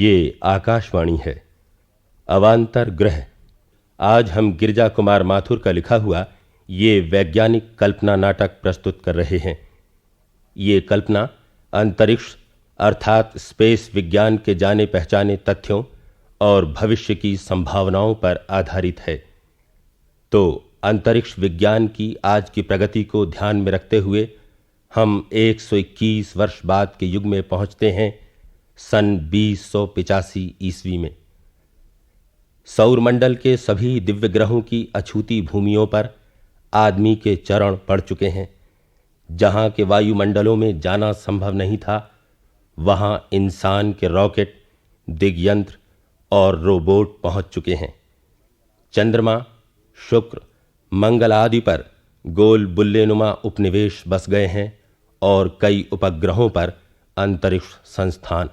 ये आकाशवाणी है। अवांतर ग्रह। आज हम गिरिजा कुमार माथुर का लिखा हुआ ये वैज्ञानिक कल्पना नाटक प्रस्तुत कर रहे हैं। ये कल्पना अंतरिक्ष अर्थात स्पेस विज्ञान के जाने पहचाने तथ्यों और भविष्य की संभावनाओं पर आधारित है। तो अंतरिक्ष विज्ञान की आज की प्रगति को ध्यान में रखते हुए हम 121 वर्ष बाद के युग में पहुंचते हैं, सन 2085 ईस्वी में। सौरमंडल के सभी दिव्य ग्रहों की अछूती भूमियों पर आदमी के चरण पड़ चुके हैं। जहां के वायुमंडलों में जाना संभव नहीं था, वहां इंसान के रॉकेट, दिग्यंत्र और रोबोट पहुंच चुके हैं। चंद्रमा, शुक्र, मंगल आदि पर गोल बुल्लेनुमा उपनिवेश बस गए हैं और कई उपग्रहों पर अंतरिक्ष संस्थान।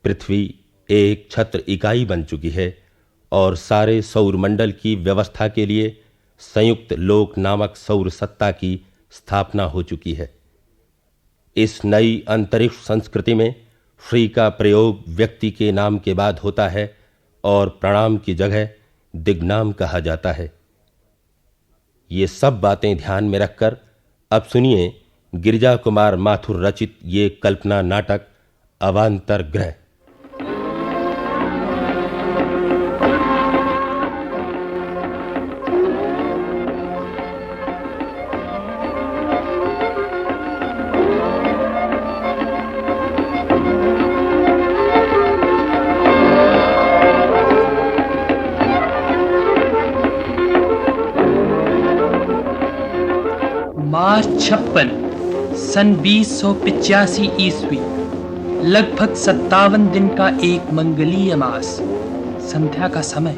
पृथ्वी एक छत्र इकाई बन चुकी है और सारे सौरमंडल की व्यवस्था के लिए संयुक्त लोक नामक सौर सत्ता की स्थापना हो चुकी है। इस नई अंतरिक्ष संस्कृति में श्री का प्रयोग व्यक्ति के नाम के बाद होता है और प्रणाम की जगह दिग्नाम कहा जाता है। ये सब बातें ध्यान में रखकर अब सुनिए गिरिजा कुमार माथुर रचित ये कल्पना नाटक अवांतर ग्रह। मार्च 56 सन 2085 ईस्वी। लगभग 57 दिन का एक मंगलीय मास। संध्या का समय।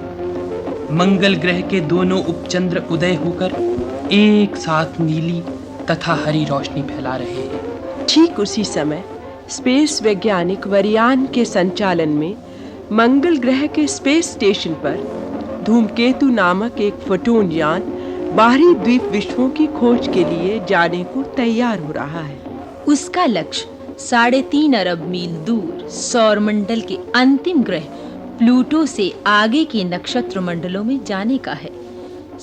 मंगल ग्रह के दोनों उपचंद्र उदय होकर एक साथ नीली तथा हरी रोशनी फैला रहे हैं। ठीक उसी समय स्पेस वैज्ञानिक वरियान के संचालन में मंगल ग्रह के स्पेस स्टेशन पर धूमकेतु नामक एक फोटोन यान बाहरी द्वीप विश्वों की खोज के लिए जाने को तैयार हो रहा है। उसका लक्ष्य 3.5 अरब मील दूर सौरमंडल के अंतिम ग्रह प्लूटो से आगे के नक्षत्र मंडलों में जाने का है।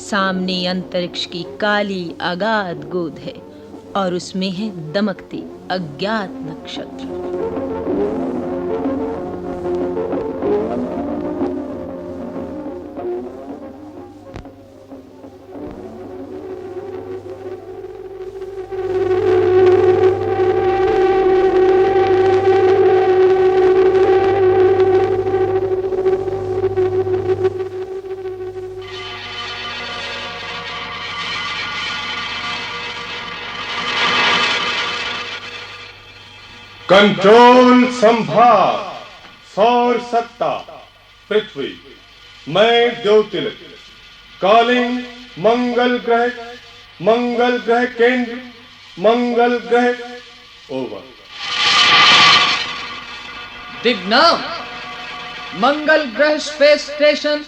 सामने अंतरिक्ष की काली अगाध गोद है और उसमें है दमकते अज्ञात नक्षत्र। कंट्रोल संभाग, सौर सत्ता, पृथ्वी। मैं देवतिलक कॉलिंग मंगल ग्रह केंद्र, मंगल ग्रह ओवर। दिग्नाम मंगल ग्रह स्पेस स्टेशन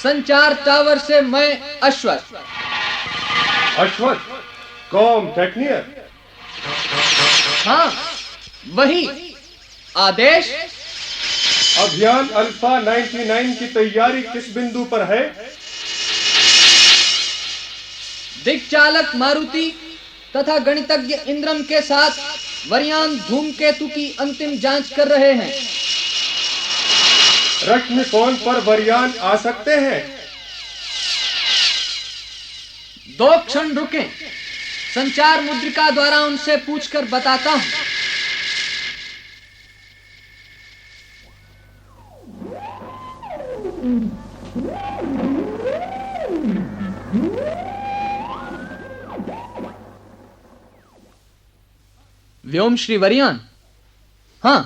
संचार टावर से मैं अश्वथ। अश्वथ कॉम टेक्नियर? हाँ वही। आदेश? अभियान अल्फा 99 की तैयारी किस बिंदु पर है? दिक्चालक मारुति तथा गणितज्ञ इंद्रम के साथ वरियान धूमकेतु की अंतिम जांच कर रहे हैं। रश्मिकोण पर वरियान आ सकते हैं? 2 क्षण रुकें, संचार मुद्रिका द्वारा उनसे पूछकर बताता हूं। व्योम श्री वरियान। हां,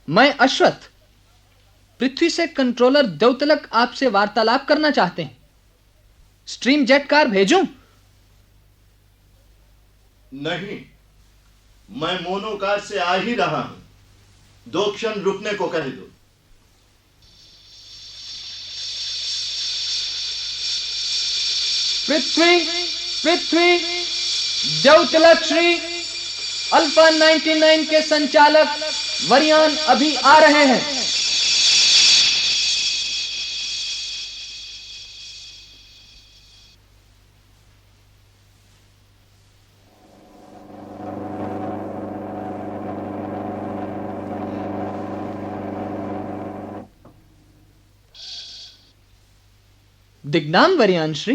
मैं अश्वथ। पृथ्वी से कंट्रोलर देवतिलक आपसे वार्तालाप करना चाहते हैं। स्ट्रीम जेट कार भेजूं? नहीं, मैं मोनो कार से आ ही रहा हूं। 2 क्षण रुकने को कह दो। पृथ्वी देवतिलक श्री अल्फा 99 के संचालक वरियान अभी आ रहे हैं। दिग्नाम वरियान श्री,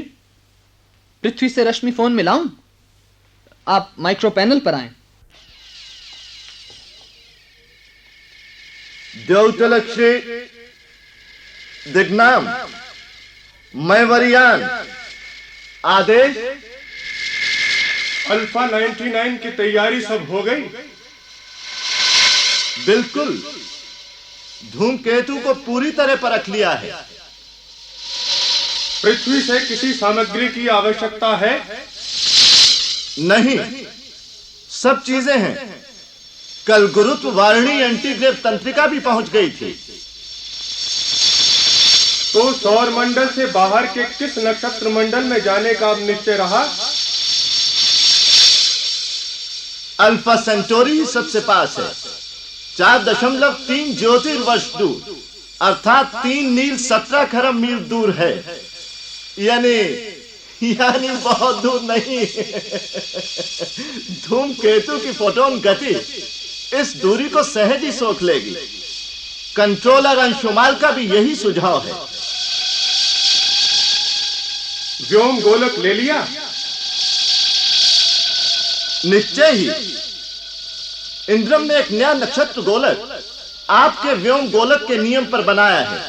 पृथ्वी से रश्मि फोन मिलाऊं? आप माइक्रो पैनल पर आएं। देवतिलक श्री, दिग्नाम, मैं वरियान, आदेश। अल्फा 99 की तैयारी सब हो गई? बिल्कुल, धूमकेतु को पूरी तरह परख लिया है। पृथ्वी से किसी सामग्री की आवश्यकता है? नहीं, सब चीजें हैं। कल गुरुत्व वाहिनी एंटीग्रेव तंत्रिका भी पहुंच गई थी। तो सौर मंडल से बाहर के किस नक्षत्र मंडल में जाने का अब निश्चय रहा? अल्फा सेंटोरी ही सबसे पास है, 4.3 ज्योतिर्वर्ष दूर, अर्थात 3 नील 17 खरब मील दूर है। यानी बहुत दूर नहीं। धूमकेतु की फोटोन गति इस दूरी को सहज ही सोख लेगी। कंट्रोलर अंशुमाल का भी यही सुझाव है। व्योम गोलक ले लिया? निश्चय ही। इंद्रम ने एक नया नक्षत्र गोलक आपके व्योम गोलक के नियम पर बनाया है,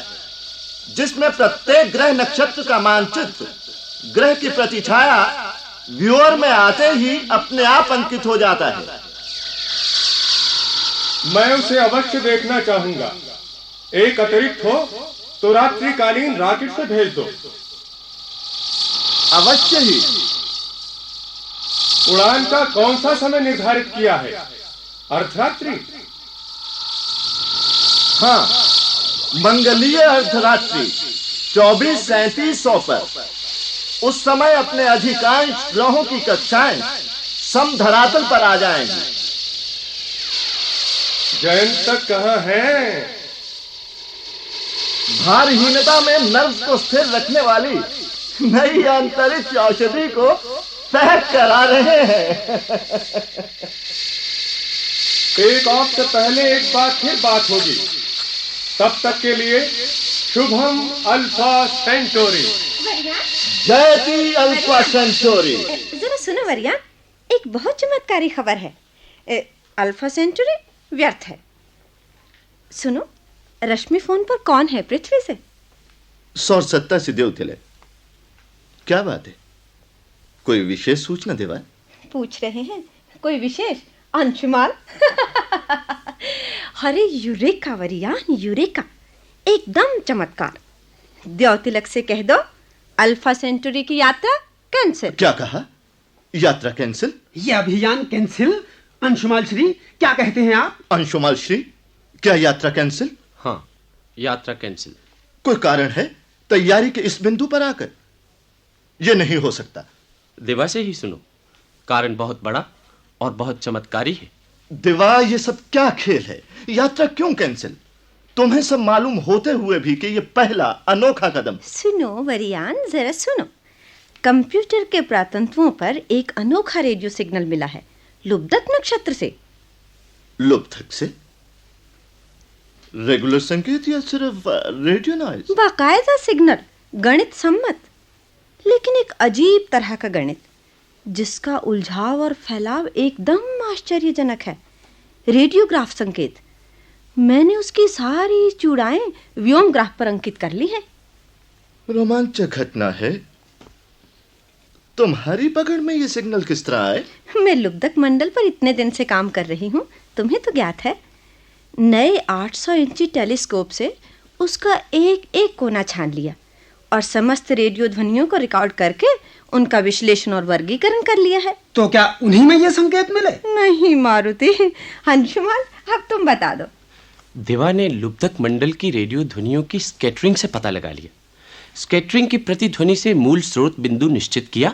जिसमें प्रत्येक ग्रह नक्षत्र का मानचित्र ग्रह की प्रतिछाया व्यूअर में आते ही अपने आप अंकित हो जाता है। मैं उसे अवश्य देखना चाहूंगा। एक अतिरिक्त हो तो रात्रिकालीन रॉकेट से भेज दो। अवश्य ही। उड़ान का कौन सा समय निर्धारित किया है? अर्धरात्रि? हाँ, मंगलीय अर्धरात्रि 24:37 पर। उस समय अपने अधिकांश ग्रहों की कक्षाएं समधरातल पर आ जाएंगी। जयंत कहाँ है? भारहीनता में नर्व्स को स्थिर रखने वाली नई अंतरिक्ष औषधि को पैक करा रहे हैं। टेक ऑफ से पहले एक बार फिर बात होगी। तब तक के लिए शुभम अल्फा सेंचुरी। जयती अल्फा सेंचुरी। जरा सुनो वरियान, एक बहुत चमत्कारी खबर है। अल्फा सेंचुरी व्यर्थ है। सुनो, रश्मि फोन पर कौन है पृथ्वी से? सौर सत्ता से देवतिलक। क्या बात है? कोई विशेष सूचना देवा? पूछ रहे हैं कोई विशेष? अंशुमाल। अरे यूरेका वरियान, यूरेका, एकदम चमत्कार। देवतिलक से कह दो अल्फा सेंचुरी की यात्रा कैंसिल। क्या कहा? यात्रा कैंसिल? यह अभियान कैंसिल? अंशुमाल श्री, क्या कहते हैं आप? अंशुमाल श्री, क्या यात्रा कैंसिल? हाँ, यात्रा कैंसिल। कोई कारण है तैयारी के इस बिंदु पर आकर? यह नहीं हो सकता। दिवा से ही सुनो, कारण बहुत बड़ा और बहुत चमत्कारी है। दिवा, ये सब क्या खेल है? यात्रा क्यों कैंसिल? तुम्हें सब मालूम होते हुए भी कि यह पहला अनोखा कदम। सुनो वरियान, जरा सुनो। कंप्यूटर के प्रातंत्वों पर एक अनोखा रेडियो सिग्नल मिला है, लुब्धक नक्षत्र से। लुब्धक से? रेगुलर संकेत या सिर्फ रेडियो नॉइज? बाकायदा सिग्नल, गणित सम्मत, लेकिन एक अजीब तरह का गणित जिसका उलझाव और फैलाव एकदम आश्चर्यजनक है। रेडियोग्राफ संकेत। मैंने उसकी सारी चूड़ाएं व्योमग्राफ पर अंकित कर ली हैं। रोमांचक घटना है। तुम्हारी पकड़ में ये सिग्नल किस तरह आए? मैं लुब्धक मंडल पर इतने दिन से काम कर रही हूँ, तुम्हें तो ज्ञात है। नए 800 इंची टेलीस्कोप से उसका एक एक कोना छान लिया और समस्त रेडियो ध्वनियों को रिकॉर्ड करके उनका विश्लेषण और वर्गीकरण कर लिया है। तो क्या उन्हीं में ये संकेत मिले? नहीं मारुति, अंशुमान, अब तुम बता दो। दिवा ने लुब्धक मंडल की रेडियो ध्वनियों की स्कैटरिंग से पता लगा लिया। स्कैटरिंग की प्रतिध्वनि से मूल स्रोत बिंदु निश्चित किया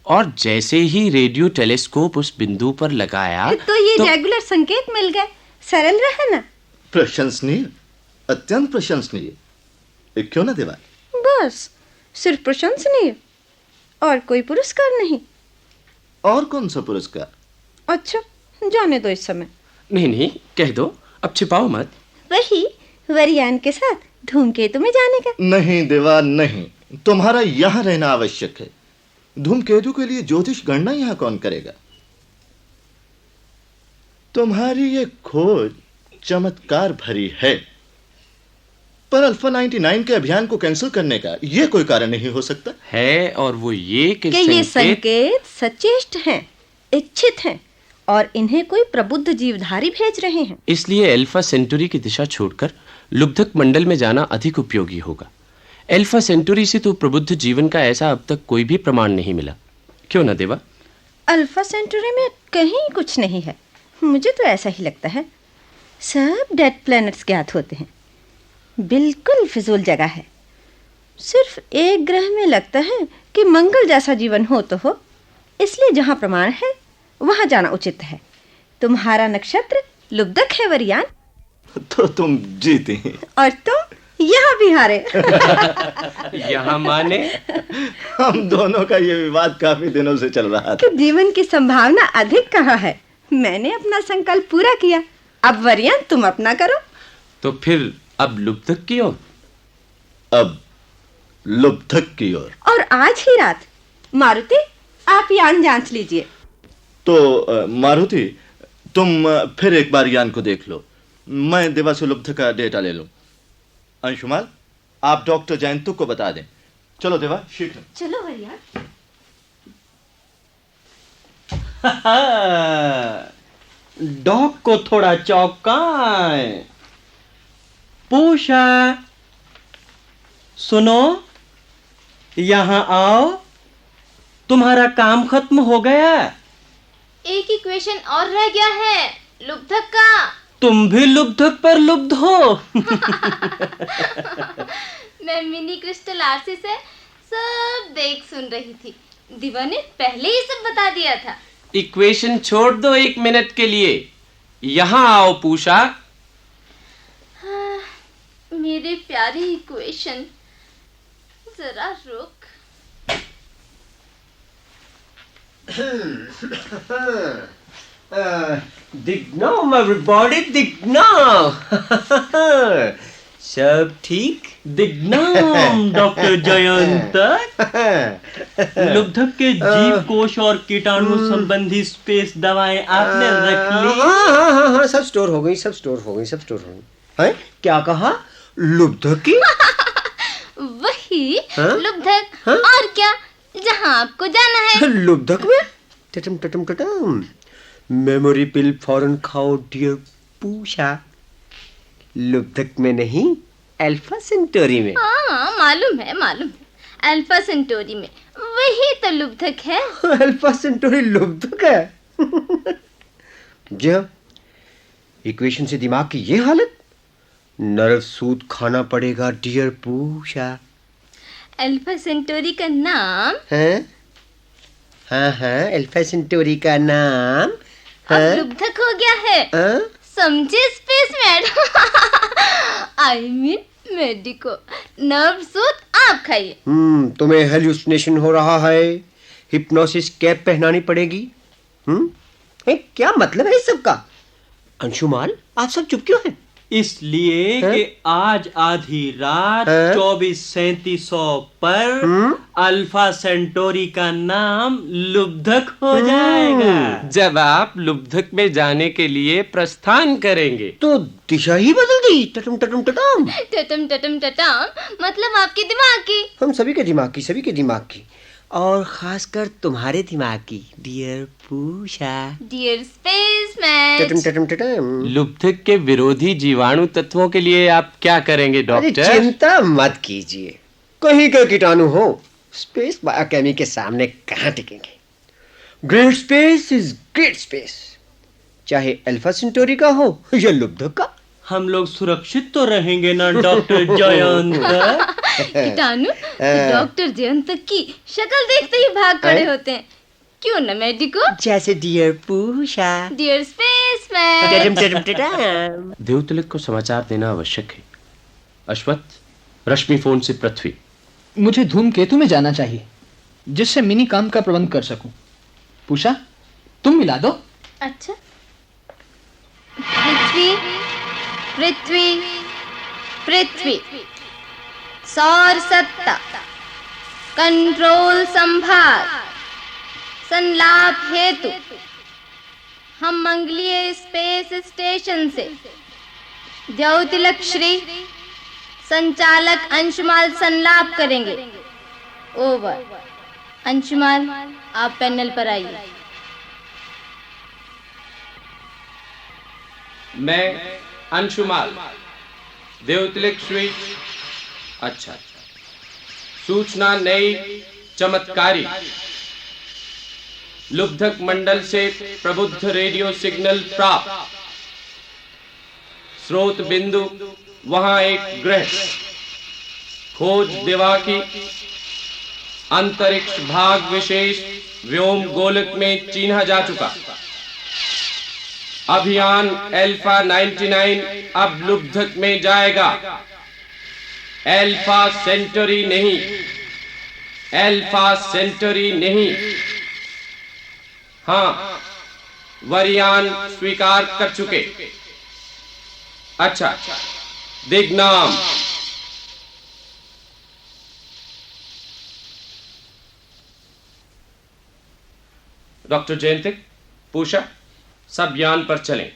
और जैसे ही रेडियो टेलीस्कोप उस बिंदु पर लगाया तो ये रेगुलर संकेत मिल गए। सरल रहा ना। प्रशंसनीय, अत्यंत प्रशंसनीय। क्यों ना देवा? बस सिर्फ प्रशंसनीय, और कोई पुरस्कार नहीं। और कौन सा पुरस्कार? अच्छा, जाने दो इस समय। नहीं नहीं, कह दो, अब छिपाओ मत। वही वरियान के साथ धूमकेतु में जाने का। नहीं देवा नहीं, तुम्हारा यहाँ रहना आवश्यक है। धूमकेतु के लिए ज्योतिष गणना यहाँ कौन करेगा? तुम्हारी ये खोज चमत्कार भरी है, पर अल्फा 99 के अभियान को कैंसिल करने का ये कोई कारण नहीं हो सकता है। और वो ये कि ये संकेत सचेष्ट हैं, इच्छित हैं, और इन्हें कोई प्रबुद्ध जीवधारी भेज रहे हैं। इसलिए अल्फा सेंटुरी की दिशा छोड़कर लुब्धक मंडल में जाना अधिक उपयोगी होगा। अल्फा सेंटुरी से तो प्रबुद्ध जीवन का ऐसा अब तक कोई भी प्रमाण नहीं मिला। क्यों ना देवा? अल्फा सेंटुरी में कहीं कुछ नहीं है, मुझे तो ऐसा ही लगता है। सब डेड प्लैनेट्स ज्ञात होते हैं, बिल्कुल फिजूल जगह है। सिर्फ एक ग्रह में लगता है कि मंगल जैसा जीवन हो तो हो, इसलिए जहां प्रमाण है वहां जाना उचित है। तुम्हारा नक्षत्र लुब्धक है वरियान। तो तुम जीती और तुम यहाँ भी हारे। यहाँ माने? हम दोनों का ये विवाद काफी दिनों से चल रहा था कि जीवन की संभावना अधिक कहाँ है। मैंने अपना संकल्प पूरा किया, अब वरियान तुम अपना करो। तो फिर अब लुब्धक की ओर? अब लुब्धक की ओर। और आज ही रात। मारुति, आप यान जांच लीजिए। तो मारुति, तुम फिर एक बार यान को देख लो, मैं देवा से लुब्धक का डेटा ले लूं। अंशुमाल, आप डॉक्टर जयंतु को बता दें। चलो देवा, शीघ्र। चलो वरियान। डॉग को थोड़ा चौंकाए। पूषा, सुनो, यहां आओ, तुम्हारा काम खत्म हो गया। एक इक्वेशन और रह गया है, लुब्धक का। तुम भी लुब्धक पर लुब्ध हो। मैं मिनी क्रिस्टल आरसी से सब देख सुन रही थी, दिवा ने पहले ही सब बता दिया था। इक्वेशन छोड़ दो 1 मिनट के लिए, यहाँ आओ पूषा। हाँ, मेरे प्यारे इक्वेशन, जरा रुक। दिग्नाम एवरीबॉडी, दिग्नाम। सब ठीक? दिग्नाम डॉक्टर जयंत। लुब्धक के जीव कोश और कीटाणु संबंधी स्पेस दवाएं आपने रख ली? हाँ, सब स्टोर हो गई, सब स्टोर हो गई। हैं? क्या कहा? लुब्धक की? वही लुब्धक, और क्या, जहाँ आपको जाना है। लुब्धक में? टटम टटम टटम। मेमोरी पिल फौरन खाओ डियर पूषा। लुब्धक में नहीं, अल्फा सेंटोरी में। हाँ, मालूम है। अल्फा सेंटोरी में, वही तो लुब्धक है। अल्फा सेंटोरी लुब्धक है? जी हाँ, इक्वेशन से दिमाग की ये हालत। नर्व सूद खाना पड़ेगा डियर पूषा। अल्फा सेंटोरी का नाम है? हाँ, अल्फा सेंटोरी का नाम अब लुब्धक हो गया है। समझे spaceman? I mean medico. Nerve सूद आप खाइए। तुम्हें हेलुसिनेशन हो रहा है, हिप्नोसिस कैप पहनानी पड़ेगी। क्या मतलब है इस सब का? अंशुमाल, आप सब चुप क्यों हैं? इसलिए कि आज आधी रात 24:37 पर अल्फा सेंटोरी का नाम लुब्धक हो जाएगा। जब आप लुब्धक में जाने के लिए प्रस्थान करेंगे तो दिशा ही बदल गई। टटम टटम टटम। टटम टटम टटम मतलब आपके दिमाग की। हम सभी के दिमाग की, और खासकर तुम्हारे दिमाग की डियर पूषा। Dear spaceman. टटम टटम टटम। लुब्धक के विरोधी जीवाणु तत्वों के लिए आप क्या करेंगे डॉक्टर? चिंता मत कीजिए, कहीं का कीटाणु हो, स्पेस बायोकेमी के सामने कहाँ टिकेंगे। Great space is great space, चाहे अल्फा सेंटोरी का हो या लुब्धक का। हम लोग सुरक्षित तो रहेंगे ना डॉक्टर जयंत? कीटाणु डॉक्टर जयंत की शक्ल देखते ही भाग खड़े होते हैं। क्यों ना मेडिको? जैसे डियर पूषा, डियर स्पेसमैन। देवतिलक को समाचार देना आवश्यक है। अश्वत्थ, रश्मि फोन से पृथ्वी। मुझे धूमकेतु में जाना चाहिए, जिससे मिनी काम का प्रबंध कर सकूं। पूषा, तुम मिला दो। अच्छा। पृथ्वी पृथ्वी पृथ्वी, सौर सत्ता, कंट्रोल संभाग, संलाप हेतु हम मंगलीय स्पेस स्टेशन से द्यौतिलक श्री संचालक अंशुमाल संलाप करेंगे। ओवर। अंशुमाल, आप पैनल पर आइए। मैं अंशुमाल, देवतिलक श्री। अच्छा, सूचना नई चमत्कारी। लुब्धक मंडल से प्रबुद्ध रेडियो सिग्नल प्राप्त। स्रोत बिंदु वहां एक ग्रह, खोज दिवा की, अंतरिक्ष भाग विशेष व्योम गोलक में चिन्हा जा चुका। अभियान अल्फा 99 अब लुब्धक में जाएगा। अल्फा सेंचुरी नहीं, अल्फा सेंचुरी नहीं। हाँ, वरियान स्वीकार कर चुके। अच्छा, दिग्नाम। डॉक्टर जयंतिक, पूषा, सब यान पर चलें।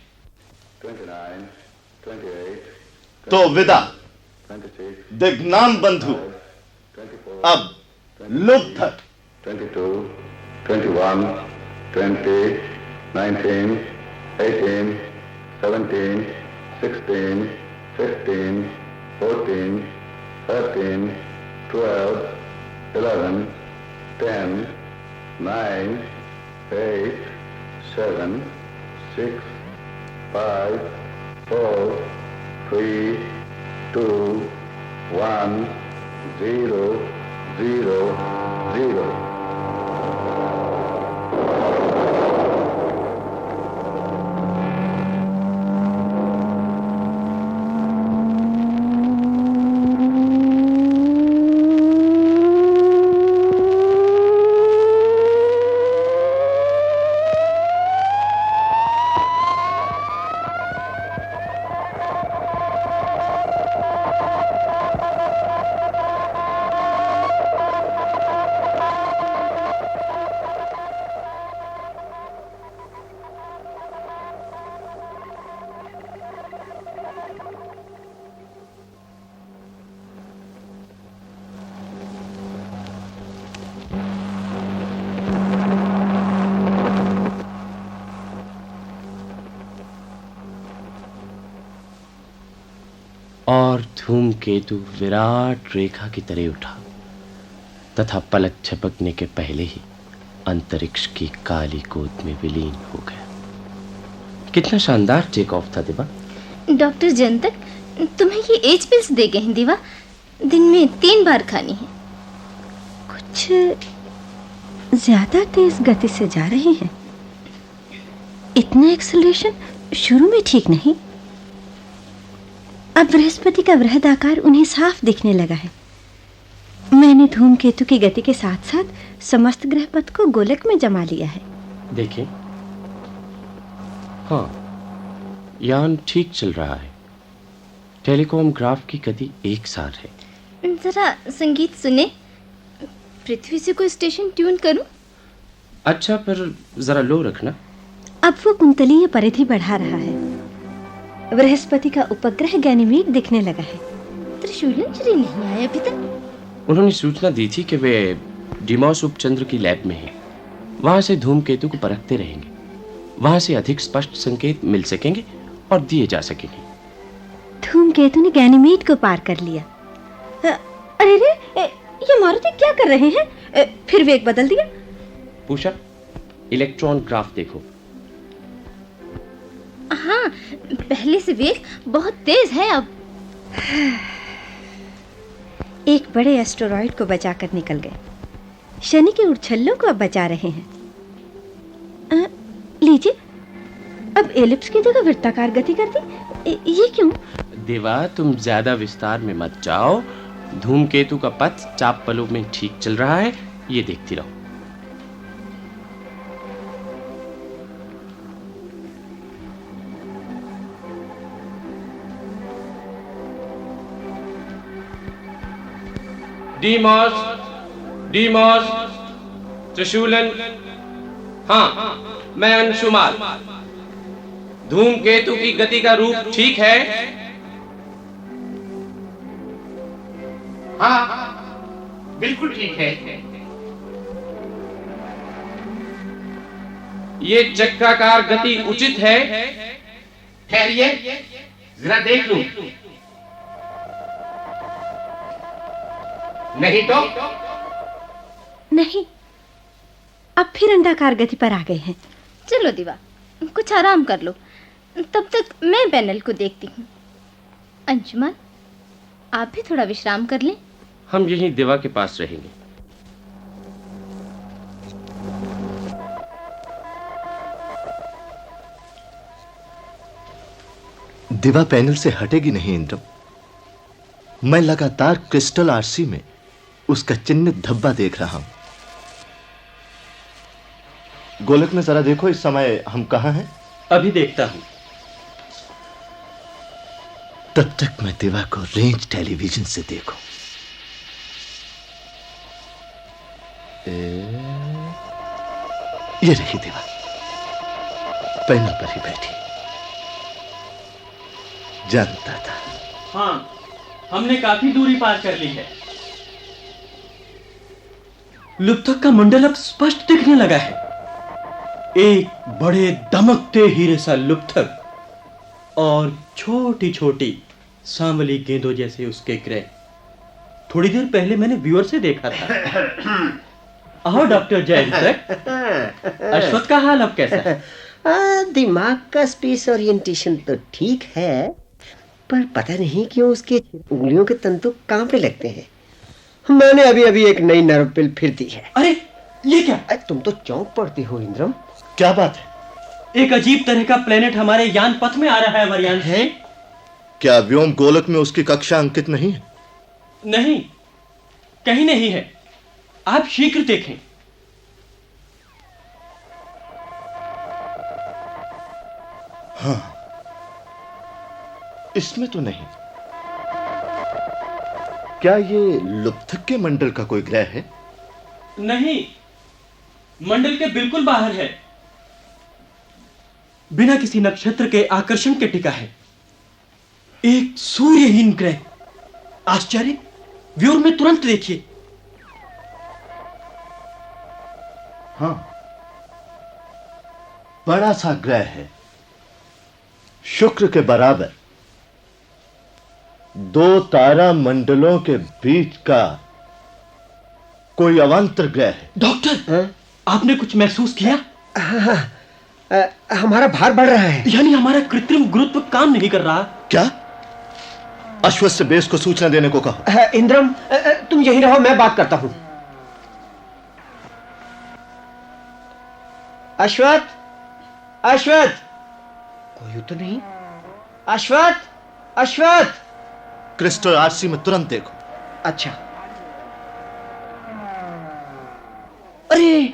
29, 28, तो विदा दिग्नाम बंधु। अब लुब्धक। 22, 21, 20, 19, 18, 17, 16, 15, 14, 13, 12, 11, 10, 9, 8, 7, 6, 5, 4, 3, 2, 1, 0, 0, 0. और धूमकेतु विराट रेखा की तरह उठा तथा पलक झपकने के पहले ही अंतरिक्ष की काली गोद में विलीन हो गया। कितना शानदार टेक ऑफ था दिवा। डॉक्टर जयंतक, तुम्हें ये एज पिल्स दे गए हैं दिवा, दिन में 3 बार खानी है। कुछ ज्यादा तेज गति से जा रहे हैं। इतना एक्सेलरेशन शुरू में ठीक नहीं। अब बृहस्पति का वृहद आकार उन्हें साफ दिखने लगा है। मैंने धूमकेतु की गति के साथ साथ समस्त ग्रहपथ को गोलक में जमा लिया है। देखिए, हाँ, यान ठीक चल रहा है। टेलीकॉम ग्राफ की गति एक सार है। जरा संगीत सुने। पृथ्वी से कोई स्टेशन ट्यून करूं? अच्छा, पर जरा लो रखना। अब वो कुंतलीय परिधि बढ़ा रहा है। बृहस्पति का उपग्रह गैनीमेड दिखने लगा है। त्रिशूलंजलि नहीं आए अभी तक। उन्होंने सूचना दी थी कि वे डिमॉस उपचंद्र की लैब में हैं। वहां से धूमकेतु को परखते रहेंगे। वहां से अधिक स्पष्ट संकेत मिल सकेंगे और दिए जा सकेंगे। धूमकेतु ने गैनीमेड को पार कर लिया। अरे रे, ये मारुति क्या कर रहे हैं? फिर वेग बदल दिया। पूछा, इलेक्ट्रॉन ग्राफ देखो। हाँ, पहले से वेग बहुत तेज है अब। एक बड़े एस्टेरॉइड को बचाकर निकल गए। शनि के उछल्लों को अब बचा रहे हैं। लीजिए, अब एलिप्स की जगह वृत्ताकार गति कर दी। ये क्यों? देवा, तुम ज्यादा विस्तार में मत जाओ। धूमकेतु का पथ चाप पलों में ठीक चल रहा है, ये देखती रहो। डीमोस, त्रिशूलन। हाँ, मैं अंशुमान। धूमकेतु की गति का रूप ठीक है? हाँ, बिल्कुल ठीक है। ये चक्राकार गति उचित है? ठहरिए, जरा देख लूं। नहीं तो? नहीं, अब फिर अंडाकार गति पर आ गए हैं। चलो दिवा, कुछ आराम कर लो, तब तक मैं पैनल को देखती हूँ। अंशुमान, आप भी थोड़ा विश्राम कर लें। हम यहीं दिवा के पास रहेंगे। दिवा पैनल से हटेगी नहीं इंद्रम। मैं लगातार क्रिस्टल आरसी में उसका चिन्हित धब्बा देख रहा हूं। गोलक में जरा देखो, इस समय हम कहां हैं? अभी देखता हूं। तब तक मैं दिवा को रेंज टेलीविजन से देखूं। ये रही दिवा, पैनल पर ही बैठी। जानता था। हाँ, हमने काफी दूरी पार कर ली है। लुप्तक का मंडल अब स्पष्ट दिखने लगा है। एक बड़े दमकते हीरे सा लुप्तक और छोटी छोटी सांवली गेंदों जैसे उसके ग्रह। थोड़ी देर पहले मैंने व्यूअर से देखा था। आओ डॉक्टर जैन सर, अश्वत्थ का हाल अब कैसा है? दिमाग का स्पेस ओरिएंटेशन तो ठीक है, पर पता नहीं क्यों उसके उंगलियों के तंतु कांपने लगते हैं। मैंने अभी अभी एक नई नर्व पिल फिर दी है। अरे ये क्या? तुम तो चौंक पड़ते हो इंद्रम। क्या बात है? एक अजीब तरह का प्लेनेट हमारे यान पथ में आ रहा है वरियान है? क्या व्योम गोलक में उसकी कक्षा अंकित नहीं है? नहीं, कहीं नहीं है। आप शीघ्र देखें। हाँ, इसमें तो नहीं। क्या ये लुप्तक के मंडल का कोई ग्रह है? नहीं, मंडल के बिल्कुल बाहर है। बिना किसी नक्षत्र के आकर्षण के टिका है। एक सूर्यहीन ग्रह। आश्चर्य, व्यूअर में तुरंत देखिए। हाँ, बड़ा सा ग्रह है, शुक्र के बराबर। दो तारा मंडलों के बीच का कोई अवांतर ग्रह है। डॉक्टर, आपने कुछ महसूस किया? हाँ, हमारा भार बढ़ रहा है। यानी हमारा कृत्रिम गुरुत्व काम नहीं कर रहा। क्या? अश्वत्थ से बेस को सूचना देने को कहो। इंद्रम, तुम यहीं रहो, मैं बात करता हूं। अश्वत्थ, अश्वत्थ, कोई तो नहीं। अश्वत्थ, अश्वत्थ। क्रिस्टल आरसी में तुरंत देखो। अच्छा। अरे,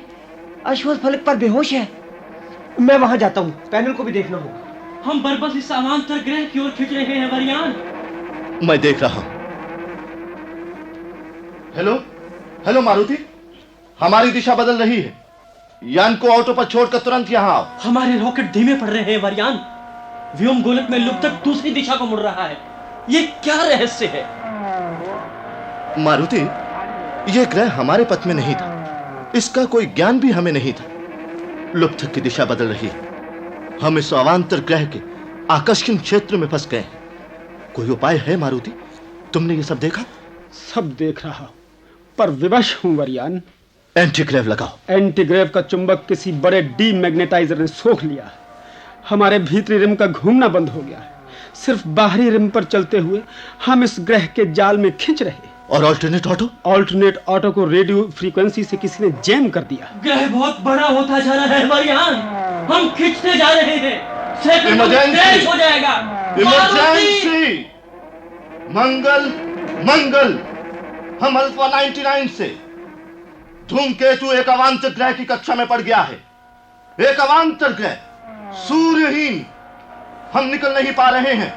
अश्वत्थ फलक पर बेहोश है। मैं वहां जाता हूं, पैनल को भी देखना होगा। हम बरबस इस अवांतर ग्रह की ओर खिंच रहे हैं वरियान। मैं देख रहा हूं। हेलो, हेलो मारुति, हमारी दिशा बदल रही है। यान को ऑटो पर छोड़कर तुरंत यहां आओ। हमारे रॉकेट धीमे पड़ रहे हैं वरियान। व्योम गोलक में लुप्तक दूसरी दिशा को मुड़ रहा है। ये क्या रहस्य है? मारुति, यह ग्रह हमारे पथ में नहीं था। इसका कोई ज्ञान भी हमें नहीं था। लुप्तक की दिशा बदल रही है। हम इस अवांतर ग्रह के आकर्षण क्षेत्र में फंस गए हैं। कोई उपाय है मारुति? तुमने ये सब देखा? सब देख रहा, पर विवश हूं वरियान। एंटीग्रेव लगाओ। एंटीग्रेव का चुंबक किसी बड़े डीमैग्नेटाइजर ने सोख लिया। हमारे भीतरी रिम का घूमना बंद हो गया है। सिर्फ बाहरी रिम पर चलते हुए हम इस ग्रह के जाल में खिंच रहे। और ऑल्टरनेट ऑटो? ऑल्टरनेट ऑटो को रेडियो फ्रीक्वेंसी से किसी ने जैम कर दिया। ग्रह बहुत बड़ा होता जा रहा है वरियान, हम खिंचते जा रहे हैं। इमरजेंसी हो जाएगा। इमरजेंसी! मंगल मंगल, हम अल्फा 99 से। धूमकेतु एक अवांतर ग्रह की कक्षा में पड़ गया है। एक अवांतर ग्रह, सूर्यहीन। हम निकल नहीं पा रहे हैं,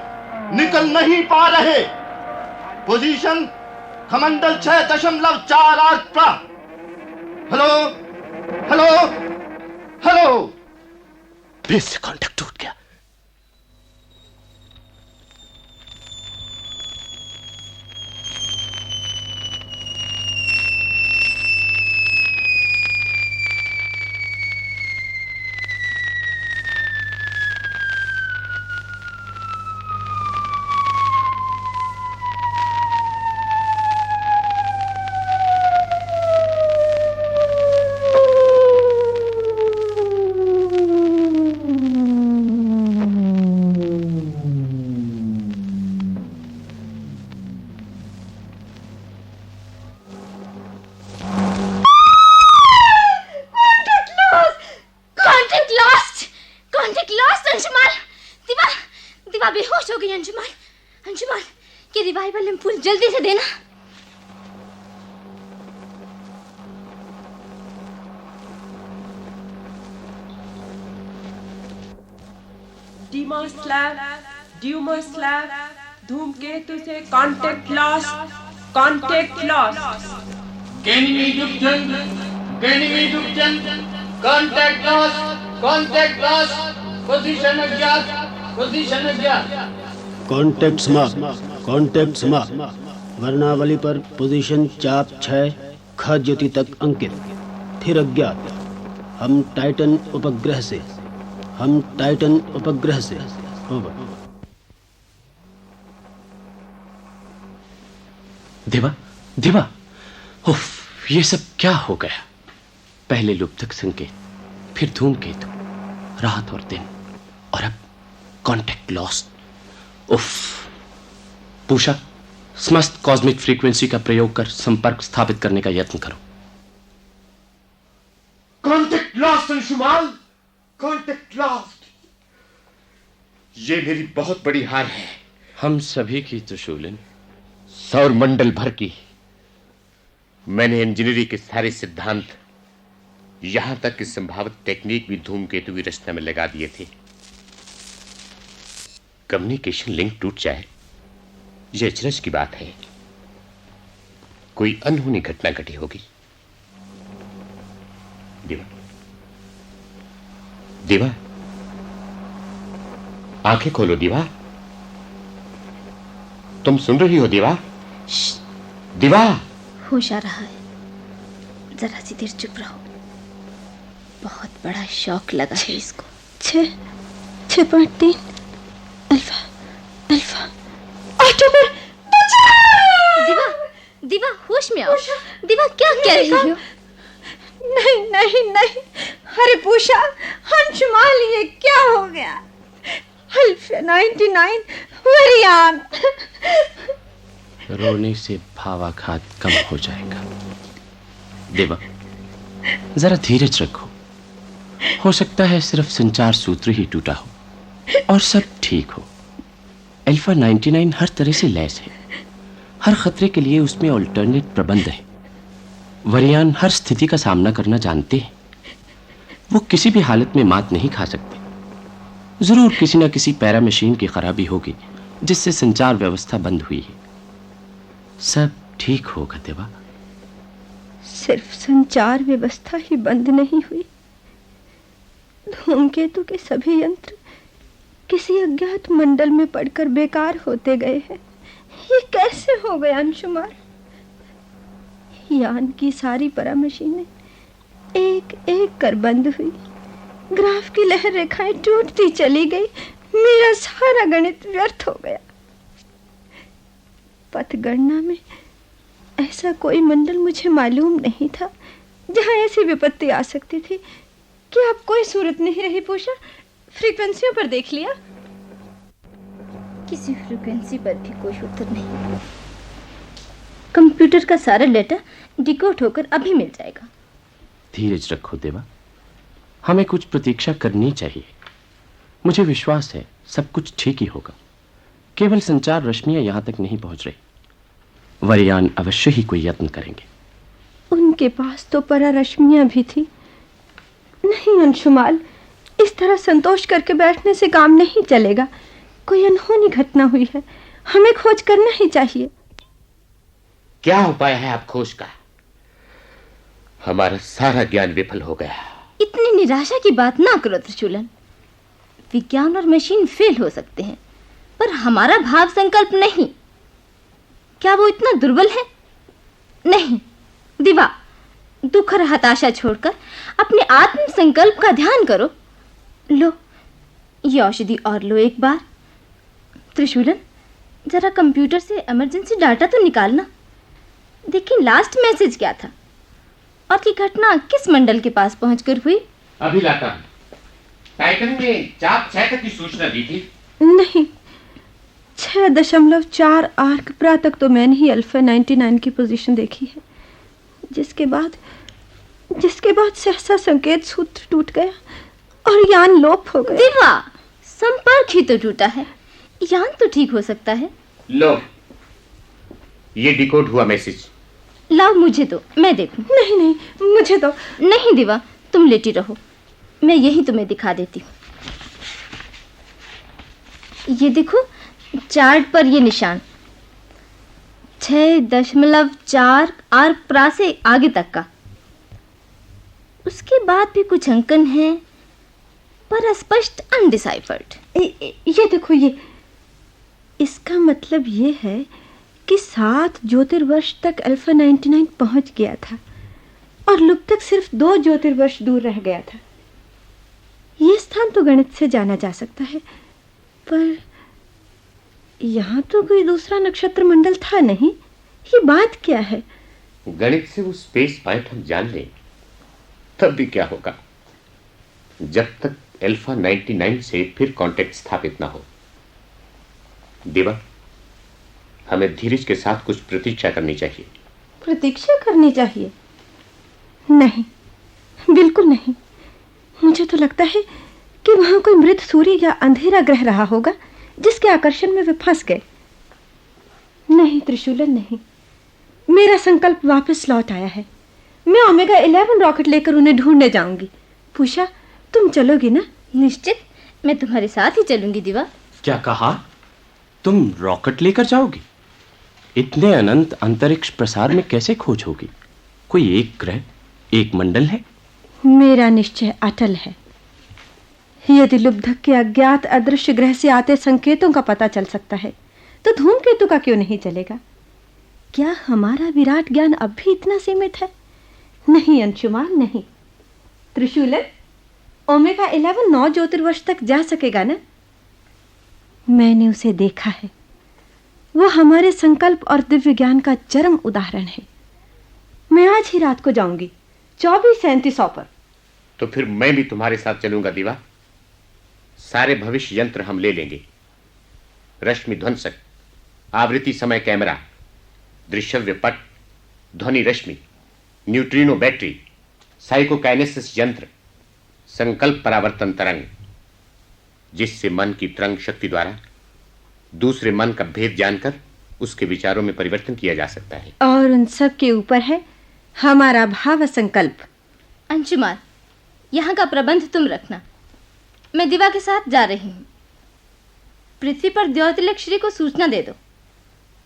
निकल नहीं पा रहे। पोजीशन खमंडल 6.48 पर। Hello hello hello. बेस से कांटेक्ट टूट गया। बेहोश हो गई अंजुमान। अंजुमान, ये रिवाइवल इम्पल्स जल्दी से देना। डीमर स्लैब, धूमकेतु से contact loss. Contact loss, position अज्ञात। कांटेक्ट समाप्त। वर्णावली पर पोजीशन चाप 6 ख ज्योति तक अंकित, फिर अज्ञात। हम टाइटन उपग्रह से। ओवर। देवा, उफ, ये सब क्या हो गया? पहले लुप्तक संकेत, फिर धूमकेतु, रात और दिन, और अब कॉन्टेक्ट लॉस्ट। उफ। पूषा, समस्त कॉस्मिक फ्रीक्वेंसी का प्रयोग कर संपर्क स्थापित करने का यत्न करो। Contact lost Anshuman, contact lost. ये मेरी बहुत बड़ी हार है। हम सभी की त्रिशूलन, सौर मंडल भर की। मैंने इंजीनियरिंग के सारे सिद्धांत, यहां तक कि संभावित टेक्निक भी धूमकेतु की रचना में लगा दिए थे। कम्युनिकेशन लिंक टूट जाए, यह अचरज की बात है। कोई अनहोनी घटना घटी होगी। देवा, आंखें खोलो देवा। तुम सुन रही हो देवा? देवा, होश आ रहा है, जरा सी देर चुप रहो। बहुत बड़ा शॉक लगा है इसको। 6.3 अल्फा ऑटो पर। दिवा, होश में आओ। दिवा, क्या कह रही हो? नहीं। अरे पूषा, अंशुमान, ये क्या हो गया? अल्फा 99 वरियान। रोने से भावाघात कम हो जाएगा। देवा, जरा धीरज रखो। हो सकता है सिर्फ संचार सूत्र ही टूटा हो और सब ठीक हो। अल्फा 99 हर तरह से लैस है। हर खतरे के लिए उसमें अल्टरनेट प्रबंध है। वरियान हर स्थिति का सामना करना जानते हैं। वो किसी भी हालत में मात नहीं खा सकते। जरूर किसी न किसी पैरा मशीन की खराबी होगी जिससे संचार व्यवस्था बंद हुई है। सब ठीक होगा देवा। सिर्फ संचार व्यवस्था ही बंद नहीं हुई, धूमकेतु के सभी यंत्र किसी अज्ञात मंडल में पड़कर बेकार होते गए हैं। ये कैसे हो गया अंशुमान? यान की सारी परा मशीनें एक एक कर बंद हुई। ग्राफ की लहर रेखाएं टूटती चली गई। मेरा सारा गणित व्यर्थ हो गया। पथ गणना में ऐसा कोई मंडल मुझे मालूम नहीं था जहां ऐसी विपत्ति आ सकती थी। क्या अब कोई सूरत नहीं रही पूषा? फ्रीक्वेंसियों पर देख लिया? किसी फ्रीक्वेंसी पर भी कोई उत्तर नहीं। कंप्यूटर का सारा डेटा डिकोड होकर अभी मिल जाएगा। धीरज रखो देवा, हमें कुछ प्रतीक्षा करनी चाहिए। मुझे विश्वास है सब कुछ ठीक ही होगा। केवल संचार रश्मियां यहां तक नहीं पहुंच रही। वरियान अवश्य ही कोई यत्न करेंगे। उनके पास तो परा रश्मियां भी थी। नहीं अंशुमाल, इस तरह संतोष करके बैठने से काम नहीं चलेगा। कोई अनहोनी घटना हुई है, हमें खोज करना ही चाहिए। क्या उपाय है आप खोज का? हमारा सारा ज्ञान विफल हो गया। इतनी निराशा की बात ना करो त्रिशूलन। विज्ञान और मशीन फेल हो सकते हैं, पर हमारा भाव संकल्प नहीं। क्या वो इतना दुर्बल है? नहीं दिवा, दुख और हताशा छोड़कर अपने आत्म संकल्प का ध्यान करो। लो ये औषधि और लो एक बार। त्रिशूलन, जरा कंप्यूटर से इमरजेंसी डाटा तो निकालना। देखिए लास्ट मैसेज क्या था और की घटना किस मंडल के पास पहुंचकर हुई। अभी लाता हूं। टाइटन ने चाप 6 तक की सूचना दी थी। नहीं, 6.4 आर्क प्रातः तक तो मैंने ही अल्फा 99 की पोजीशन देखी है, जिसके बाद सहसा संकेत सूत्र टूट गया और यान लोप हो गया। दिवा, संपर्क ही तो टूटा है, यान तो ठीक हो सकता है। लो, ये डिकोड हुआ मैसेज। लाओ मुझे दो, मैं देखूं। नहीं, मुझे दो। नहीं दिवा, तुम लेटी रहो, मैं यही तुम्हें दिखा देती हूँ। ये देखो चार्ट पर ये निशान 6.4 आर्क प्रा से आगे तक का। उसके बाद भी कुछ अंकन हैं, पर अस्पष्ट अनडिसाइफर्ड। ये देखो, ये इसका मतलब ये है कि 7 ज्योतिर्वर्ष तक अल्फा 99 पहुंच गया था और लुप्तक सिर्फ 2 ज्योतिर्वर्ष दूर रह गया था। ये स्थान तो गणित से जाना जा सकता है, पर यहाँ तो कोई दूसरा नक्षत्र मंडल था नहीं। ये बात क्या है? गणित से वो स्पेस पॉइंट हम जान लें, तब भी क्या होगा जब तक अल्फा 99 से फिर कांटेक्ट स्थापित ना हो। दिवा, हमें धीरज के साथ कुछ प्रतीक्षा करनी चाहिए। प्रतीक्षा करनी चाहिए? नहीं, बिल्कुल नहीं। मुझे तो लगता है कि वहां कोई मृत सूर्य या अंधेरा ग्रह रहा होगा जिसके आकर्षण में वे फंस गए। नहीं त्रिशूलन, नहीं। मेरा संकल्प वापस लौट आया है। मैं ओमेगा 11 रॉकेट लेकर उन्हें ढूंढने जाऊंगी। पूषा, तुम चलोगी ना? निश्चित, मैं तुम्हारे साथ ही चलूंगी दिवा। क्या कहा? तुम रॉकेट लेकर जाओगी? इतने अनंत अंतरिक्ष प्रसार में कैसे खोज होगी? कोई एक ग्रह, एक मंडल है? मेरा निश्चय अटल है। यदि लुब्धक के अज्ञात अदृश्य ग्रह से आते संकेतों का पता चल सकता है, तो धूमकेतु का क्यों नहीं चलेगा? क्या हमारा विराट ज्ञान अब भी इतना सीमित है? नहीं अंशुमान, नहीं। त्रिशूलन, ओमेगा 11 9 ज्योतिर्वर्ष तक जा सकेगा ना? मैंने उसे देखा है। वो हमारे संकल्प और दिव्य ज्ञान का चरम उदाहरण है। मैं आज ही रात को जाऊंगी 24:37 पर। तो फिर मैं भी तुम्हारे साथ चलूंगा दिवा। सारे भविष्य यंत्र हम ले लेंगे। रश्मि ध्वंसक, आवृत्ति समय कैमरा, दृश्यव्य पट, ध्वनि रश्मि, न्यूट्रिनो बैटरी, साइकोकाइनेसिस यंत्र, संकल्प परावर्तन तरंग, जिससे मन की तरंग शक्ति द्वारा दूसरे मन का भेद जानकर उसके विचारों में परिवर्तन किया जा सकता है। और उन सब के ऊपर है हमारा भाव संकल्प। अंशुमान, यहाँ का प्रबंध तुम रखना, मैं दिवा के साथ जा रही हूँ। पृथ्वी पर द्योतिलक श्री को सूचना दे दो।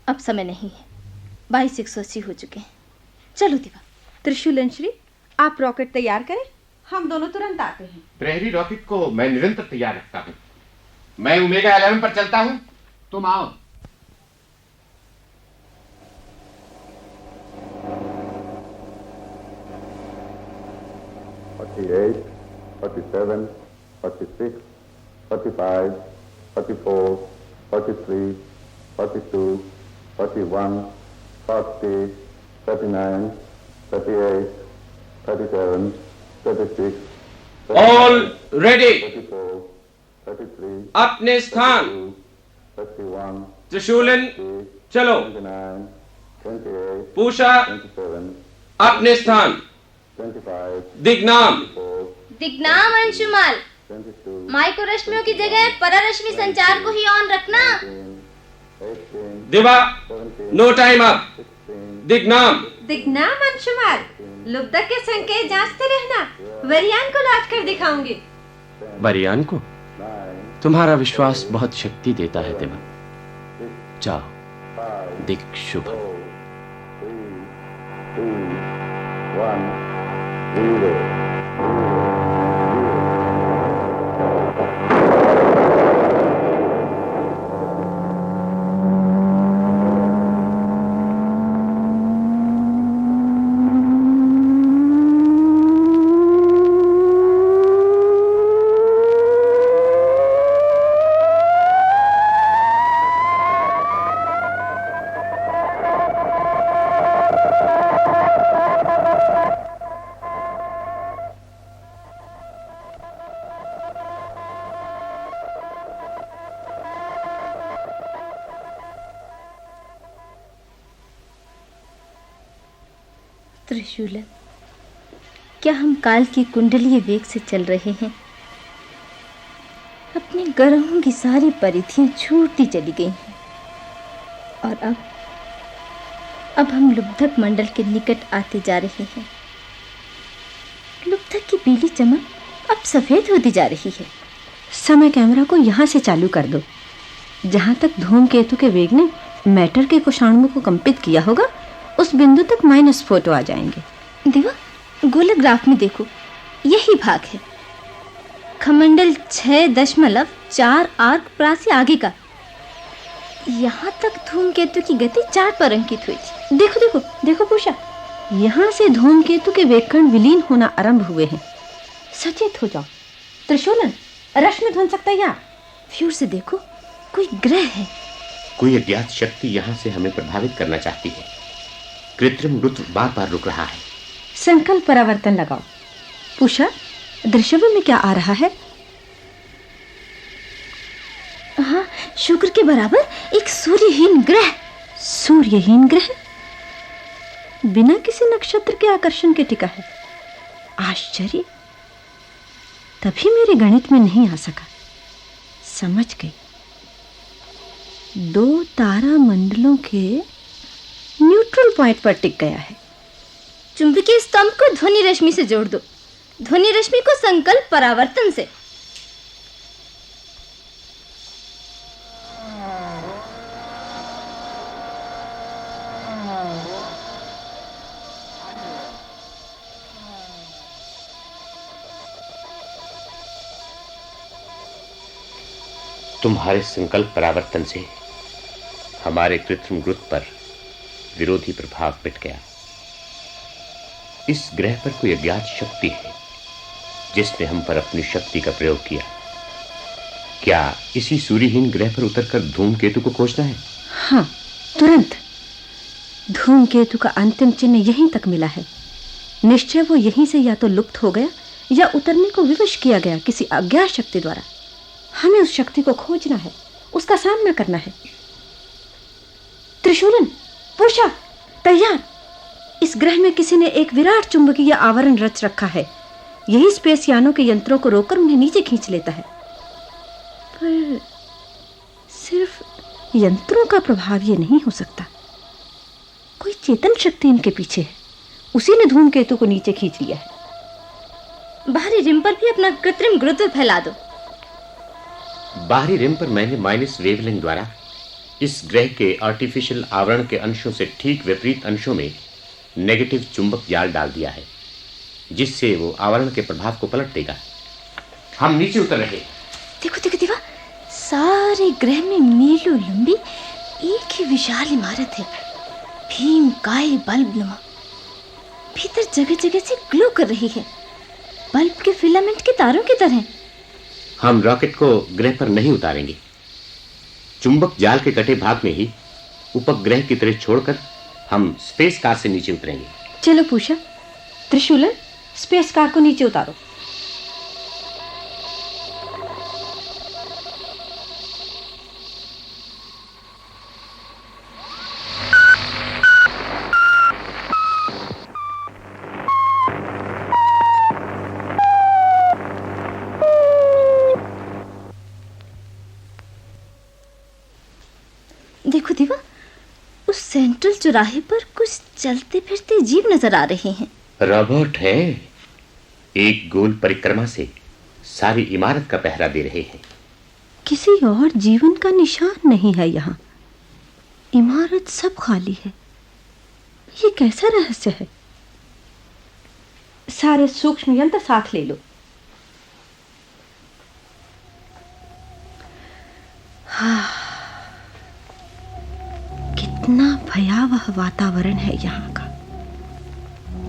अब समय नहीं है, 22:180 हो चुके हैं। चलो दिवा। त्रिशूलन श्री, आप रॉकेट तैयार करें, हम दोनों तुरंत आते हैं। प्रहरी रॉकेट को मैं निरंतर तैयार रखता हूँ। मैं ओमेगा 11 पर चलता हूँ, तुम आओ। $48, $47, $46, $45, $44, $43, $42, $41, $40, $39, $38, $37, $36, All ready. 34, 33, अपने स्थान। 32, 31, त्रिशूलन, चलो। 29, पूषा, अपने स्थान। दिग्नाम। दिग्नाम अंशुमाल। माइक्रो रश्मियों की जगह परारश्मि संचार को ही ऑन रखना। दिवा, नो टाइम अप। दिग्नाम। दिग्नाम अंशुमाल। लुब्धक के संकेत जांचते रहना। वरियान को लौट कर दिखाऊंगी। वरियान को? तुम्हारा विश्वास बहुत शक्ति देता है दिवा। जाओ, दिक शुभ। 0. त्रिशूलन, क्या हम काल की कुंडलीय वेग से चल रहे हैं? अपने ग्रहों की सारी परिधियां छूटती चली गई हैं और अब हम लुब्धक मंडल के निकट आते जा रहे हैं। लुब्धक की पीली चमक अब सफेद होती जा रही है। समय कैमरा को यहाँ से चालू कर दो। जहाँ तक धूमकेतु के वेग ने मैटर के कोषाणुओं को कंपित किया होगा, उस बिंदु तक माइनस फोटो आ जाएंगे। दिवा, गोलक ग्राफ में देखो, यही भाग है। खमंडल 6.4 आर्क प्रासी आगे का। यहाँ तक धूमकेतु की गति चार्ट पर अंकित हुई थी। देखो देखो देखो पूषा, यहाँ से धूमकेतु के वेगकण विलीन होना आरंभ हुए हैं। सचेत हो जाओ। त्रिशूलन, रश्मि ध्वंसक तैयार। व्यूर से देखो, कोई ग्रह है। कोई अज्ञात शक्ति यहाँ से हमें प्रभावित करना चाहती है। कृत्रिम रुद्र बार बार रुक रहा है। संकल्प परावर्तन लगाओ। पूषा, दृश्य में क्या आ रहा है? हाँ, शुक्र के बराबर एक सूर्यहीन ग्रह। सूर्यहीन ग्रह बिना किसी नक्षत्र के आकर्षण के टिका है। आश्चर्य, तभी मेरे गणित में नहीं आ सका। समझ गई। 2 तारा मंडलों के न्यूट्रल पॉइंट पर टिक गया है। चुंबकीय स्तंभ को ध्वनि रश्मि से जोड़ दो, ध्वनि रश्मि को संकल्प परावर्तन से। तुम्हारे संकल्प परावर्तन से हमारे कृत्रिम गुरुत्व पर विरोधी प्रभाव मिट गया। इस ग्रह पर कोई अज्ञात शक्ति है जिसने हम पर अपनी शक्ति का प्रयोग किया। क्या इसी सूर्यहीन ग्रह पर उतरकर धूमकेतु को खोजना है? हाँ, तुरंत। धूमकेतु का अंतिम चिन्ह यहीं तक मिला है। निश्चय वो यहीं से या तो लुप्त हो गया या उतरने को विवश किया गया किसी अज्ञात शक्ति द्वारा। हमें उस शक्ति को खोजना है, उसका सामना करना है। त्रिशूलन, पूषा, तैयार। इस ग्रह में किसी ने एक विराट चुंबकीय आवरण रच रखा है। यही स्पेस यानों के यंत्रों को रोककर उन्हें नीचे खींच लेता है। पर सिर्फ यंत्रों का प्रभाव ये नहीं हो सकता। कोई चेतन शक्ति इनके पीछे है। उसी ने धूमकेतु को नीचे खींच लिया है। बाहरी रिम पर भी अपना कृत्रिम गुरुत्व फैला दो। बाहरी रिम पर मैंने माइनस वेवलेंथ द्वारा इस ग्रह के आर्टिफिशियल आवरण के अंशों से ठीक विपरीत अंशों में नेगेटिव चुंबक जाल डाल दिया है, जिससे वो आवरण के प्रभाव को पलट देगा। हम नीचे उतर रहे। देखो देखो दिवा, सारे ग्रह में मीलों लंबी एक ही विशाल इमारत है, भीमकाय बल्ब नुमा। भीतर जगह जगह से ग्लो कर रही है, बल्ब के फिलामेंट के तारों की तरह। हम रॉकेट को ग्रह पर नहीं उतारेंगे। चुंबक जाल के कटे भाग में ही उपग्रह की तरह छोड़कर हम स्पेस कार से नीचे उतरेंगे। चलो पूषा, त्रिशूलन, स्पेस कार को नीचे उतारो। चौराहे पर कुछ चलते फिरते जीव नजर आ रहे हैं। रोबोट है, एक गोल परिक्रमा से सारी इमारत का पहरा दे रहे हैं। किसी और जीवन का निशान नहीं है यहाँ। इमारत सब खाली है। ये कैसा रहस्य है? सारे सूक्ष्म यंत्र साथ ले लो। कितना भयावह वातावरण है यहाँ का।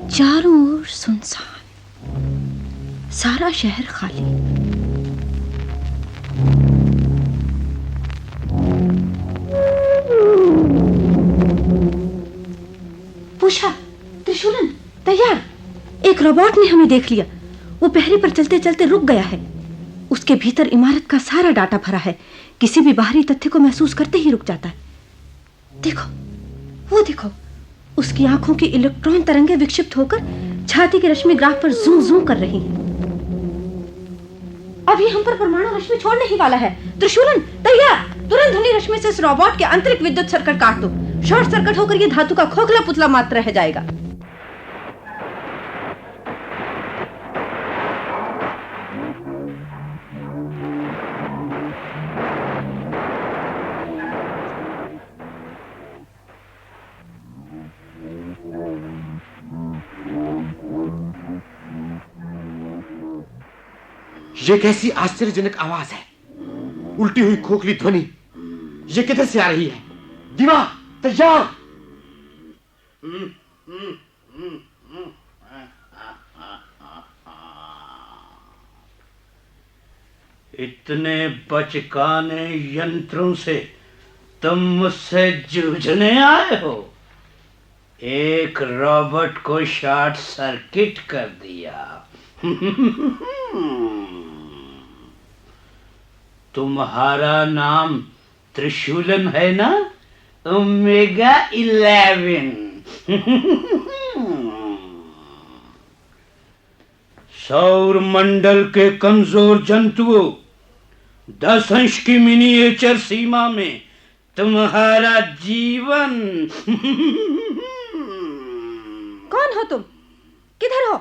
चारों ओर सुनसान, सारा शहर खाली। पूछा, त्रिशूलन तैयार। एक रोबोट ने हमें देख लिया। वो पहरे पर चलते चलते रुक गया है। उसके भीतर इमारत का सारा डाटा भरा है। किसी भी बाहरी तथ्य को महसूस करते ही रुक जाता है। देखो, वो देखो, उसकी आंखों की इलेक्ट्रॉन तरंगें विक्षिप्त होकर छाती के रश्मि ग्राफ पर जूम जूम कर रही हैं। अभी हम पर परमाणु रश्मि छोड़ने ही वाला है। त्रिशूलन तैयार। तुरंत ध्वनि रश्मि से इस रोबोट के आंतरिक विद्युत सर्किट काट दो। शॉर्ट सर्किट होकर यह धातु का खोखला पुतला मात्र रह जाएगा। ये कैसी आश्चर्यजनक आवाज है? उल्टी हुई खोखली ध्वनि ये किधर से आ रही है? दीवा तैयार। इतने बचकाने यंत्रों से तुम मुझसे जूझने आए हो? एक रोबोट को शॉर्ट सर्किट कर दिया। तुम्हारा नाम त्रिशूलन है ना? ओमेगा 11। सौर मंडल के कमजोर जंतुओं, 10 अंश की मिनिएचर सीमा में तुम्हारा जीवन। कौन हो तुम? किधर हो?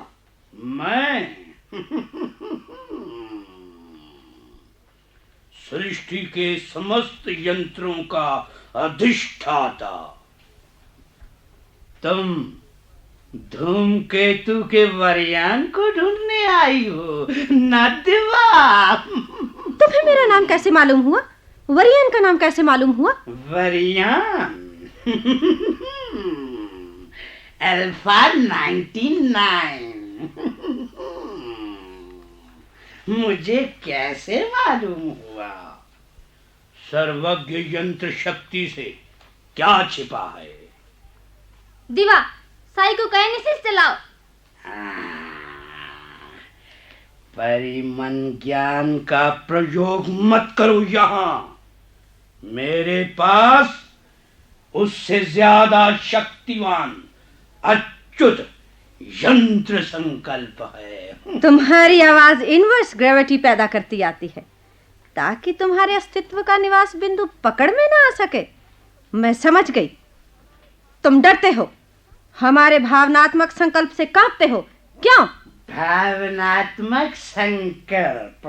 मैं सृष्टि के समस्त यंत्रों का अधिष्ठाता। तुम धूमकेतु के वरयान को ढूंढने आई हो ना दिवा? तुम्हें मेरा नाम कैसे मालूम हुआ? वरयान का नाम कैसे मालूम हुआ? वरयान अल्फा 99। मुझे कैसे मालूम हुआ? सर्वज्ञ यंत्र शक्ति से क्या छिपा है? दिवा, साइकोकाइनेसिस चलाओ। परिमन ज्ञान का प्रयोग मत करो यहाँ। मेरे पास उससे ज्यादा शक्तिवान अच्युत यंत्र संकल्प है। तुम्हारी आवाज इनवर्स ग्रेविटी पैदा करती आती है ताकि तुम्हारे अस्तित्व का निवास बिंदु पकड़ में ना आ सके। मैं समझ गई। तुम डरते हो, हमारे भावनात्मक संकल्प से कांपते हो। क्यों? भावनात्मक संकल्प?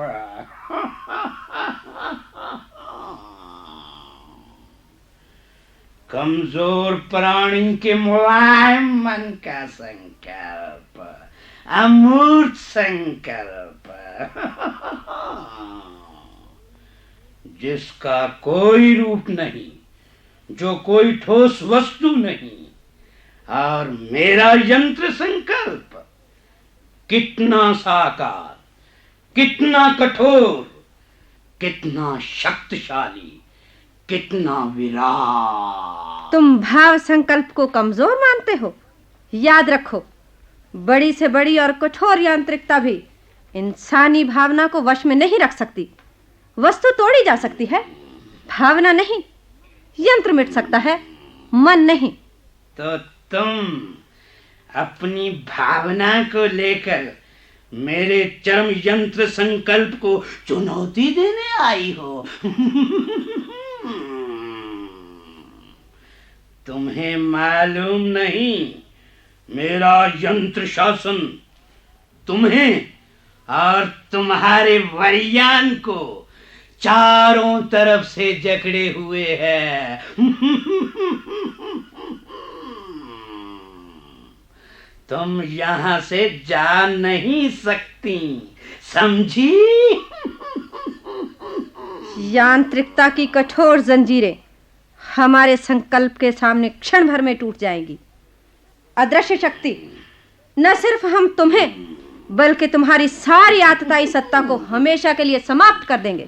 कमजोर प्राणी के मुलायम मन का संकल्प, अमूर्त संकल्प, जिसका कोई रूप नहीं, जो कोई ठोस वस्तु नहीं। और मेरा यंत्र संकल्प कितना साकार, कितना कठोर, कितना शक्तिशाली, कितना विराट। तुम भाव संकल्प को कमजोर मानते हो? याद रखो, बड़ी से बड़ी और कठोर यांत्रिकता भी इंसानी भावना को वश में नहीं रख सकती। वस्तु तोड़ी जा सकती है, भावना नहीं। यंत्र मिट सकता है, मन नहीं। तो तुम अपनी भावना को लेकर मेरे चरम यंत्र संकल्प को चुनौती देने आई हो। तुम्हें मालूम नहीं, मेरा यंत्र शासन तुम्हें और तुम्हारे वरियान को चारों तरफ से जकड़े हुए है। तुम यहां से जा नहीं सकती, समझी? यांत्रिकता की कठोर जंजीरें हमारे संकल्प के सामने क्षण भर में टूट जाएंगी। अदृश्य शक्ति न सिर्फ हम तुम्हें बल्कि तुम्हारी सारी आतताई सत्ता को हमेशा के लिए समाप्त कर देंगे।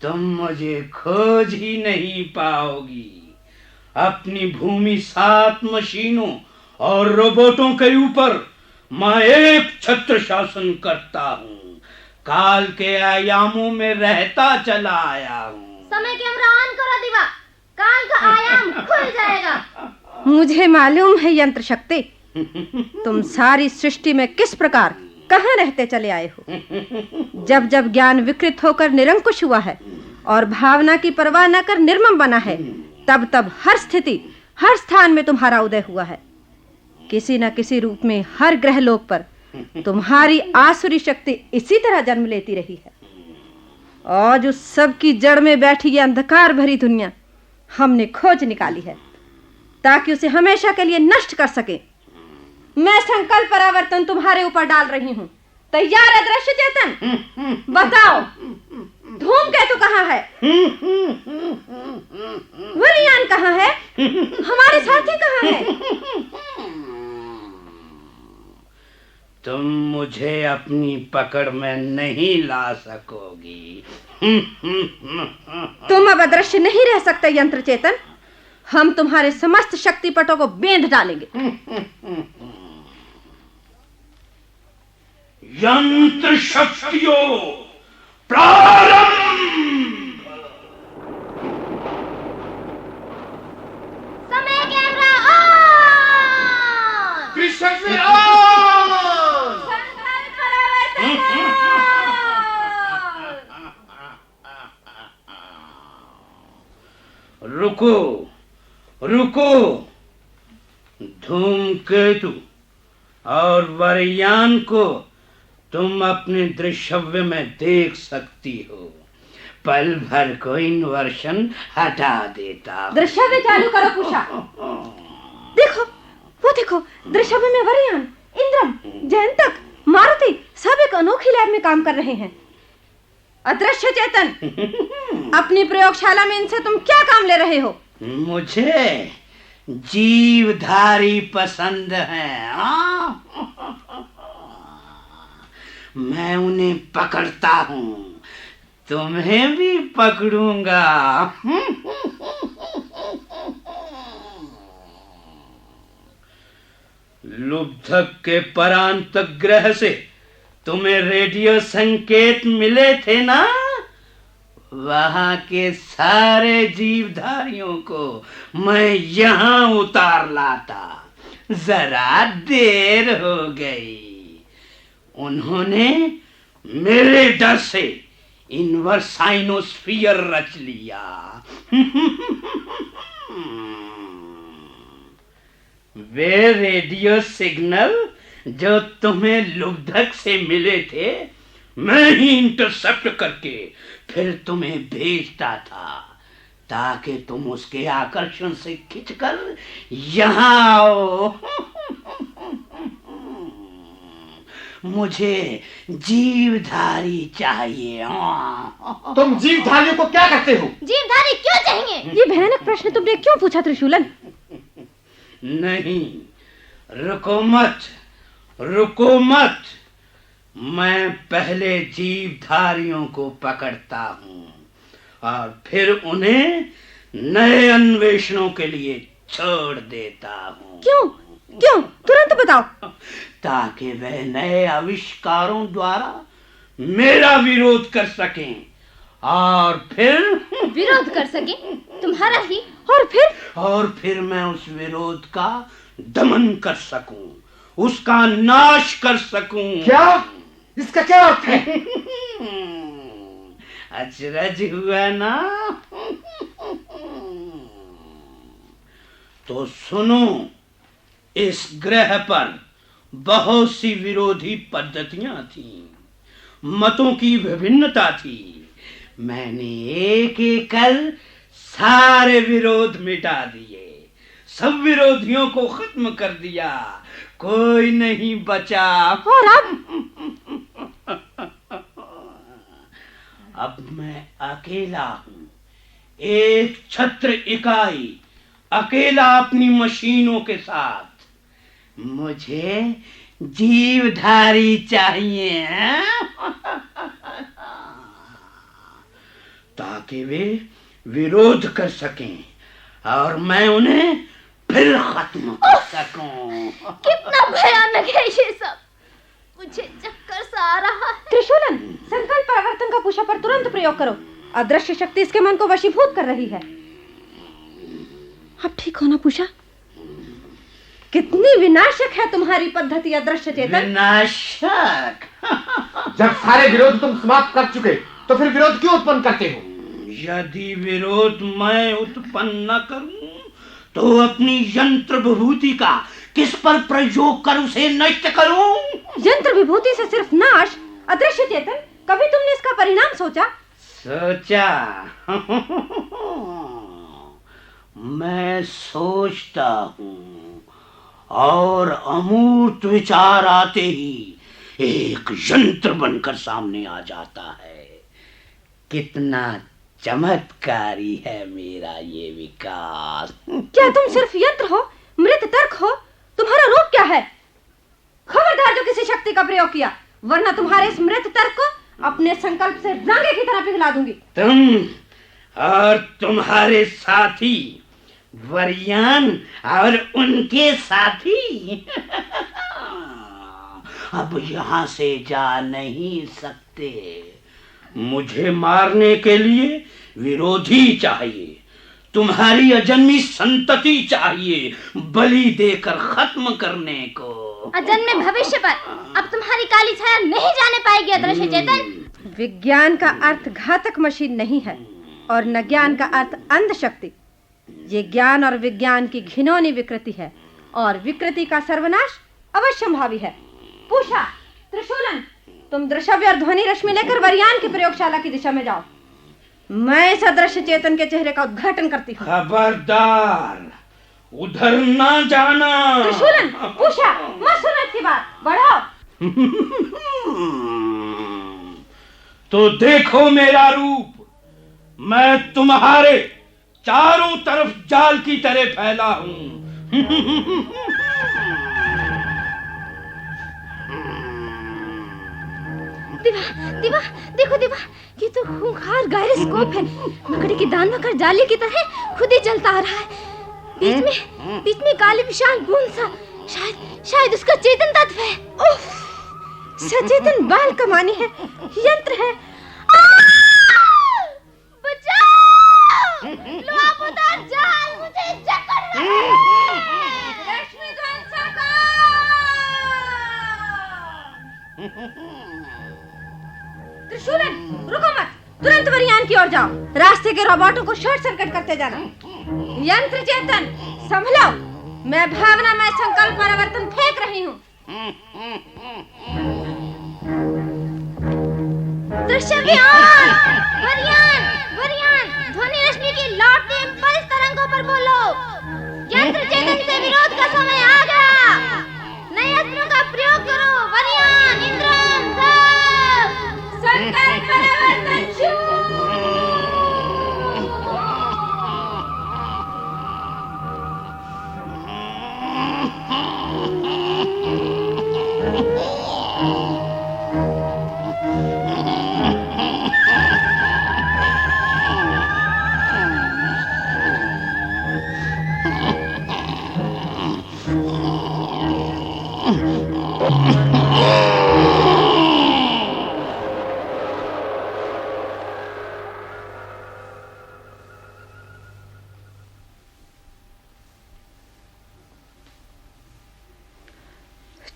तुम मुझे खोज ही नहीं पाओगी। अपनी भूमि 7 मशीनों और रोबोटों के ऊपर मैं एक छत्र शासन करता हूँ। काल के आयामों में रहता चला आया हूँ। समय कैमरा ऑन करो दिवा, काल का आयाम खुल जाएगा। मुझे मालूम है यंत्र शक्ति, तुम सारी सृष्टि में किस प्रकार कहाँ रहते चले आए हो। जब जब ज्ञान विकृत होकर निरंकुश हुआ है और भावना की परवाह न कर निर्मम बना है, तब तब हर स्थिति हर स्थान में तुम्हारा उदय हुआ है। किसी न किसी रूप में हर ग्रहलोक पर तुम्हारी आसुरी शक्ति इसी तरह जन्म लेती रही है। आज उस सब की जड़ में बैठी ये अंधकार भरी दुनिया हमने खोज निकाली है, ताकि उसे हमेशा के लिए नष्ट कर सके। मैं संकल्प परावर्तन तुम्हारे ऊपर डाल रही हूँ। तैयार है दृश्य चेतन? बताओ, धूमकेतु कहाँ है? वरियान कहाँ है? हमारे साथी कहाँ है? तुम मुझे अपनी पकड़ में नहीं ला सकोगी। तुम अब अदृश्य नहीं रह सकते यंत्र चेतन। हम तुम्हारे समस्त शक्तिपटों को बेंध डालेंगे। यंत्र शक्तियों प्रारंभ। समय कैमरा ऑन। दृश्य ऑन। रुको रुको, धूमकेतु और वरियान को तुम अपने दृश्यव्य में देख सकती हो। पल भर को इन्वर्शन हटा देता। दृश्यव्य चालू करो पूषा। देखो, वो देखो, दृश्यव्य में वरियान, इंद्रम, जयंतक, मारुति सब एक अनोखी लैब में काम कर रहे हैं। अदृश्य चेतन, अपनी प्रयोगशाला में इनसे तुम क्या काम ले रहे हो? मुझे जीवधारी पसंद है। मैं उन्हें पकड़ता हूँ, तुम्हें भी पकड़ूंगा। लुब्धक के परांतक ग्रह से तुम्हें रेडियो संकेत मिले थे ना? वहां के सारे जीवधारियों को मैं यहां उतार लाता। जरा देर हो गई। उन्होंने मेरे डर से इन्वर्साइनोस्फीयर रच लिया। वे रेडियो सिग्नल जो तुम्हें लुब्धक से मिले थे, मैं ही इंटरसेप्ट करके फिर तुम्हें भेजता था, ताकि तुम उसके आकर्षण से खिंचकर यहाँ आओ। मुझे जीवधारी चाहिए। तुम जीवधारियों को क्या कहते हो? जीवधारी क्यों चाहिए? ये भयानक प्रश्न तुमने क्यों पूछा त्रिशूलन? नहीं, रुको मत, रुको मत। मैं पहले जीवधारियों को पकड़ता हूँ और फिर उन्हें नए अन्वेषणों के लिए छोड़ देता हूँ। क्यों? क्यों? तुरंत बताओ। ताकि वह नए आविष्कारों द्वारा मेरा विरोध कर सकें और फिर विरोध कर सकें तुम्हारा ही? और फिर मैं उस विरोध का दमन कर सकूं, उसका नाश कर सकूं। क्या? इसका क्या अर्थ है? अचरज हुआ ना? तो सुनो, इस ग्रह पर बहुत सी विरोधी पद्धतियां थीं, मतों की विभिन्नता थी। मैंने एक एक कर सारे विरोध मिटा दिए, सब विरोधियों को खत्म कर दिया, कोई नहीं बचा। और अब मैं अकेला हूं, एक छत्र इकाई, अकेला अपनी मशीनों के साथ। मुझे जीवधारी चाहिए ताकि वे विरोध कर सकें और मैं उन्हें फिर खत्म कर सकूं। कितना भयानक है ये सब, मुझे चक्कर सा आ रहा है। त्रिशूलन, संकल्प परिवर्तन का पूषा पर तुरंत प्रयोग करो। अदृश्य शक्ति इसके मन को वशीभूत कर रही है। अब ठीक हो ना पूषा? कितनी विनाशक है तुम्हारी पद्धति अदृश्य चेतन। विनाशक? जब सारे विरोध तुम समाप्त कर चुके तो फिर विरोध क्यों उत्पन्न करते हो? यदि विरोध मैं उत्पन्न न करूं तो अपनी यंत्र विभूति का किस पर प्रयोग कर उसे नष्ट करूं? यंत्र विभूति से सिर्फ नाश? अदृश्य चेतन, कभी तुमने इसका परिणाम सोचा? मैं सोचता हूं और अमूर्त विचार आते ही एक यंत्र बनकर सामने आ जाता है। कितना चमत्कारी है मेरा ये विकास। क्या तुम सिर्फ यंत्र हो, मृत तर्क हो? तुम्हारा रूप क्या है? खबरदार जो किसी शक्ति का प्रयोग किया, वरना तुम्हारे इस मृत तर्क को अपने संकल्प से रांगे की तरह पिघला दूंगी। तुम और तुम्हारे साथी वरियान और उनके साथी अब यहां से जा नहीं सकते। मुझे मारने के लिए विरोधी चाहिए, तुम्हारी अजन्मी संतति चाहिए, बलि देकर खत्म करने को। अजन्मे भविष्य पर अब तुम्हारी काली छाया नहीं जाने पाएगी अदृश्य चेतन। विज्ञान का अर्थ घातक मशीन नहीं है और न ज्ञान का अर्थ अंध शक्ति। ये ज्ञान और विज्ञान की घिनौनी विकृति है और विकृति का सर्वनाश अवश्यंभावी है। पूषा, त्रिशूलन, तुम दृश्यव्य और ध्वनि रश्मि लेकर वरियान की प्रयोगशाला की दिशा में जाओ। मैं इस अदृश्य चेतन के चेहरे का उद्घाटन करती हूँ। खबरदार, उधर ना जाना। त्रिशूलन, पूषा, मत सुनो इसकी बात, बढ़ाओ। तो देखो मेरा रूप, मैं तुम्हारे चारों तरफ जाल की तरह फैला हूं। दिवा, देखो दिवा, ये तो खूंखार गायरोस्कोप है। मकड़ी की दान मकर जाली की तरह खुद ही चलता आ रहा है। बीच में काली विशाल बूंद सा, शायद उसका चेतन तत्व है। उफ, सचेतन बाल कमानी है, यंत्र है। बचाओ! लो आप उतार जाल, मुझे जकड़ रहा है। रश्मि ध्वंसक! त्रिशूलन, रुको मत, तुरंत वरियान की ओर जाओ। रास्ते के रोबोटों को शॉर्ट सर्किट करते जाना। यंत्र चेतन, संभलो, मैं भावनामय संकल्प परिवर्तन फेंक रही हूँ। वरियान, ध्वनि रश्मि की लौटती पल्स तरंगों पर बोलो। यंत्र चेतन से विरोध का समय आ गया। नए अस्त्रों का प्रयोग करो। वरियान, इंद्रम, संकल्प परिवर्तन शुरू।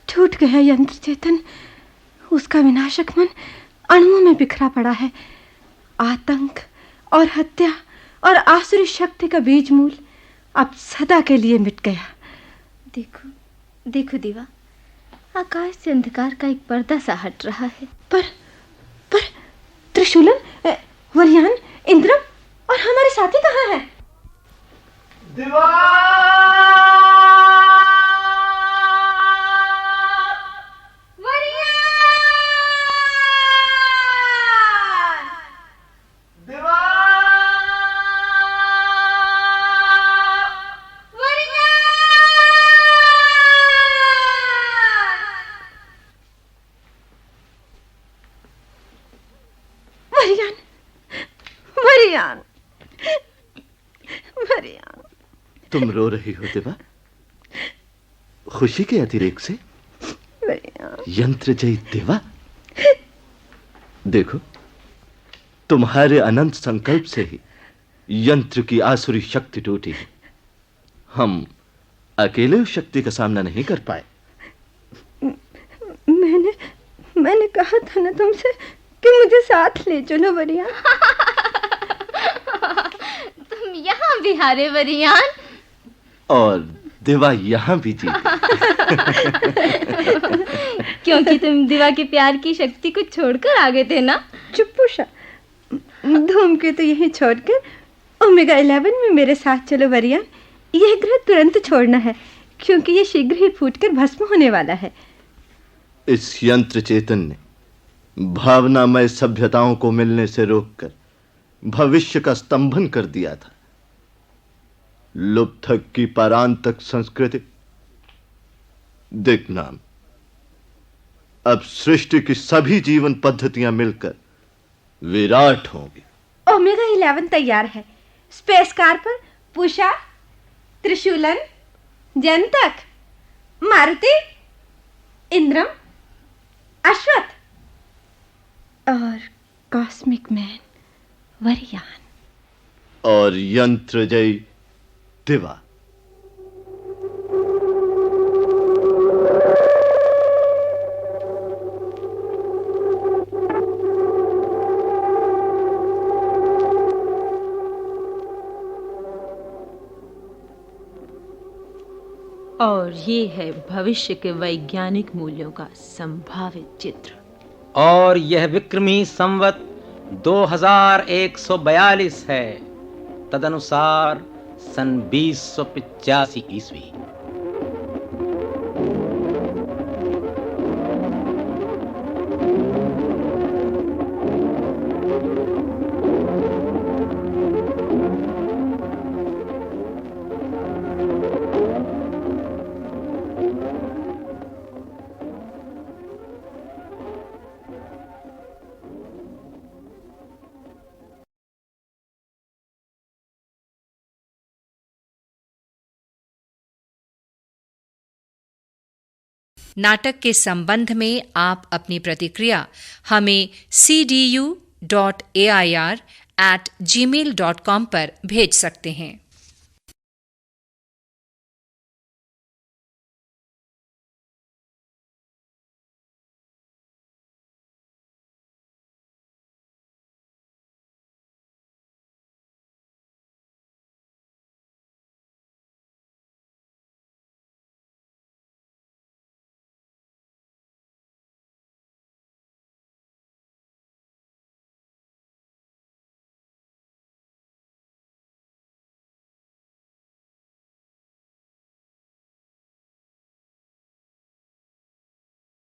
टूट गया यंत्र चेतन, उसका विनाशक मन अणुओं में बिखरा पड़ा है। आतंक और हत्या और आसुरी शक्ति का बीज मूल अब सदा के लिए मिट गया। देखो देखो दिवा, आकाश से अंधकार का एक पर्दा सा हट रहा है। पर त्रिशूलन, वरियान, इंद्रम और हमारे साथी कहाँ हैं? दिवा! तुम रो रही हो दिवा? खुशी के अतिरेक से? यंत्रजयी दिवा, देखो तुम्हारे अनंत संकल्प से ही यंत्र की आसुरी शक्ति टूटी है। हम अकेले उस शक्ति का सामना नहीं कर पाए। मैंने कहा था ना तुमसे कि मुझे साथ ले चलो वरियान। तुम यहाँ भी हारे वरियान, और दिवा यहाँ भी जीती। क्योंकि तुम दिवा के प्यार की शक्ति को छोड़कर आ गए थे ना। चुप उषा, धूमकेतु यहीं छोड़कर ओमेगा 11 में मेरे साथ चलो वरियान। यह ग्रह तुरंत छोड़ना है क्योंकि यह शीघ्र ही फूटकर भस्म होने वाला है। इस यंत्र चेतन ने भावनामय सभ्यताओं को मिलने से रोककर भविष्य का स्तंभन कर दिया था। लुप्तक की परांतक संस्कृति, दिग्नाम, अब सृष्टि की सभी जीवन पद्धतियां मिलकर विराट होंगी। ओमेगा 11 तैयार है। स्पेस कार पर पूषा, त्रिशूलन, जंतक, मारुति, इंद्रम, अश्वत्थ और कॉस्मिक मैन वरियान और यंत्रजयी दिवा। और ये है भविष्य के वैज्ञानिक मूल्यों का संभावित चित्र। और यह विक्रमी संवत 2142 है, तदनुसार सन 2085 ईस्वी। नाटक के संबंध में आप अपनी प्रतिक्रिया हमें cdu.air@gmail.com पर भेज सकते हैं।